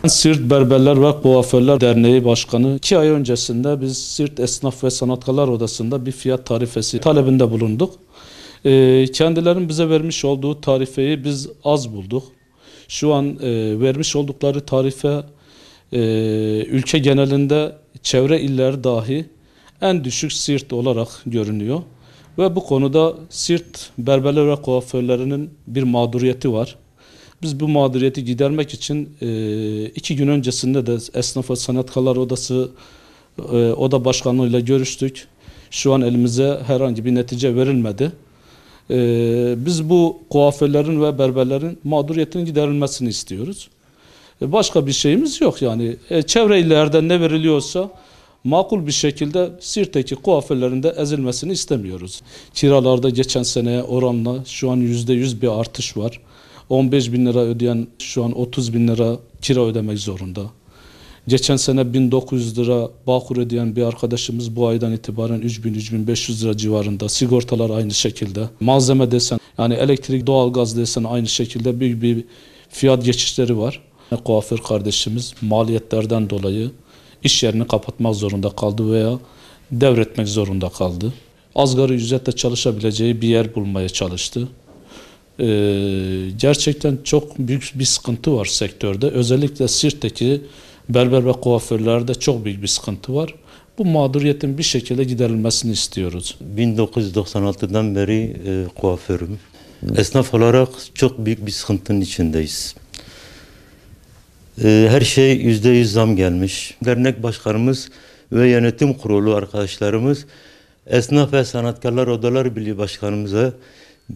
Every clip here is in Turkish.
Siirt Berberler ve Kuaförler Derneği Başkanı 2 ay öncesinde biz Siirt Esnaf ve Sanatkarlar Odası'nda bir fiyat tarifesi talebinde bulunduk. Kendilerinin bize vermiş olduğu tarifeyi biz az bulduk. Şu an vermiş oldukları tarife ülke genelinde çevre iller dahi en düşük Siirt olarak görünüyor. Ve bu konuda Siirt Berberler ve Kuaförlerinin bir mağduriyeti var. Biz bu mağduriyeti gidermek için 2 gün öncesinde de Esnaf ve Sanatkarlar Odası Oda Başkanlığı'yla görüştük. Şu an elimize herhangi bir netice verilmedi. Biz bu kuaförlerin ve berberlerin mağduriyetinin giderilmesini istiyoruz. Başka bir şeyimiz yok yani. Çevre illerden ne veriliyorsa makul bir şekilde Siirt'teki kuaförlerin de ezilmesini istemiyoruz. Kiralarda geçen seneye oranla şu an %100 bir artış var. 15 bin lira ödeyen şu an 30 bin lira kira ödemek zorunda. Geçen sene 1900 lira Bağkur ödeyen bir arkadaşımız bu aydan itibaren 3000-3500 lira civarında. Sigortalar aynı şekilde. Malzeme desen, yani elektrik, doğalgaz desen aynı şekilde büyük bir fiyat geçişleri var. Kuaför kardeşimiz maliyetlerden dolayı iş yerini kapatmak zorunda kaldı veya devretmek zorunda kaldı. Asgari ücretle çalışabileceği bir yer bulmaya çalıştı. Gerçekten çok büyük bir sıkıntı var sektörde. Özellikle Siirt'teki berber ve kuaförlerde çok büyük bir sıkıntı var. Bu mağduriyetin bir şekilde giderilmesini istiyoruz. 1996'dan beri kuaförüm. Esnaf olarak çok büyük bir sıkıntının içindeyiz. Her şey %100 zam gelmiş. Dernek başkanımız ve yönetim kurulu arkadaşlarımız Esnaf ve Sanatkarlar Odalar Birliği Başkanımıza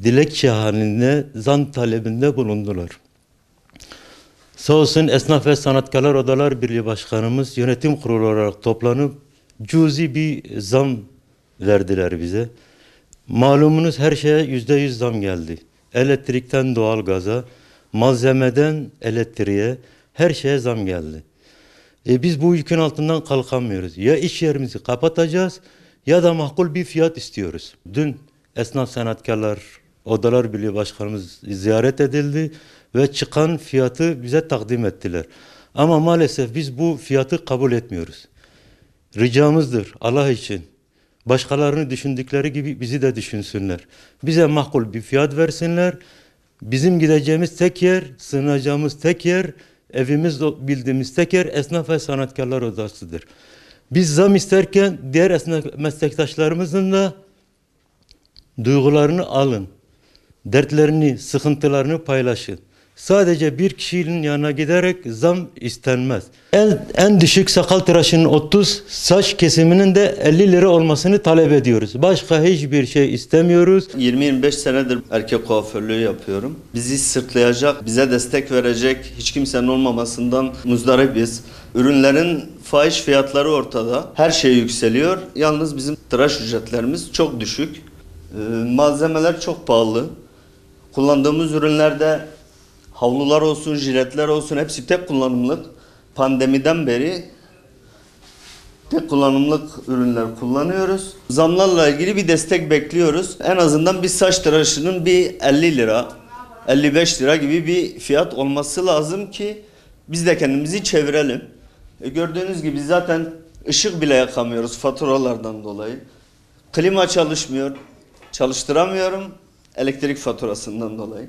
dilekçe halinde zam talebinde bulundular. Sağ olsun Esnaf ve Sanatkarlar Odalar Birliği Başkanımız yönetim kurulu olarak toplanıp cüzi bir zam verdiler bize. Malumunuz her şeye %100 zam geldi. Elektrikten doğalgaza, malzemeden elektriğe, her şeye zam geldi. Biz bu yükün altından kalkamıyoruz. Ya iş yerimizi kapatacağız ya da makul bir fiyat istiyoruz. Dün Esnaf Sanatkarlar Odalar Birliği Başkanımız ziyaret edildi ve çıkan fiyatı bize takdim ettiler. Ama maalesef biz bu fiyatı kabul etmiyoruz. Ricamızdır Allah için. Başkalarını düşündükleri gibi bizi de düşünsünler. Bize makul bir fiyat versinler. Bizim gideceğimiz tek yer, sığınacağımız tek yer, evimiz bildiğimiz tek yer Esnaf ve Sanatkarlar Odası'dır. Biz zam isterken diğer esnaf meslektaşlarımızın da duygularını alın. Dertlerini, sıkıntılarını paylaşın. Sadece bir kişinin yanına giderek zam istenmez. En düşük sakal tıraşının 30, saç kesiminin de 50 lira olmasını talep ediyoruz. Başka hiçbir şey istemiyoruz. 20-25 senedir erkek kuaförlüğü yapıyorum. Bizi sırtlayacak, bize destek verecek hiç kimsenin olmamasından muzdaribiz. Ürünlerin fahiş fiyatları ortada. Her şey yükseliyor. Yalnız bizim tıraş ücretlerimiz çok düşük. Malzemeler çok pahalı. Kullandığımız ürünlerde havlular olsun, jiletler olsun hepsi tek kullanımlık. Pandemiden beri tek kullanımlık ürünler kullanıyoruz. Zamlarla ilgili bir destek bekliyoruz. En azından bir saç tıraşının bir 50 lira, 55 lira gibi bir fiyat olması lazım ki biz de kendimizi çevirelim. Gördüğünüz gibi zaten ışık bile yakamıyoruz faturalardan dolayı. Klima çalışmıyor, çalıştıramıyorum elektrik faturasından dolayı.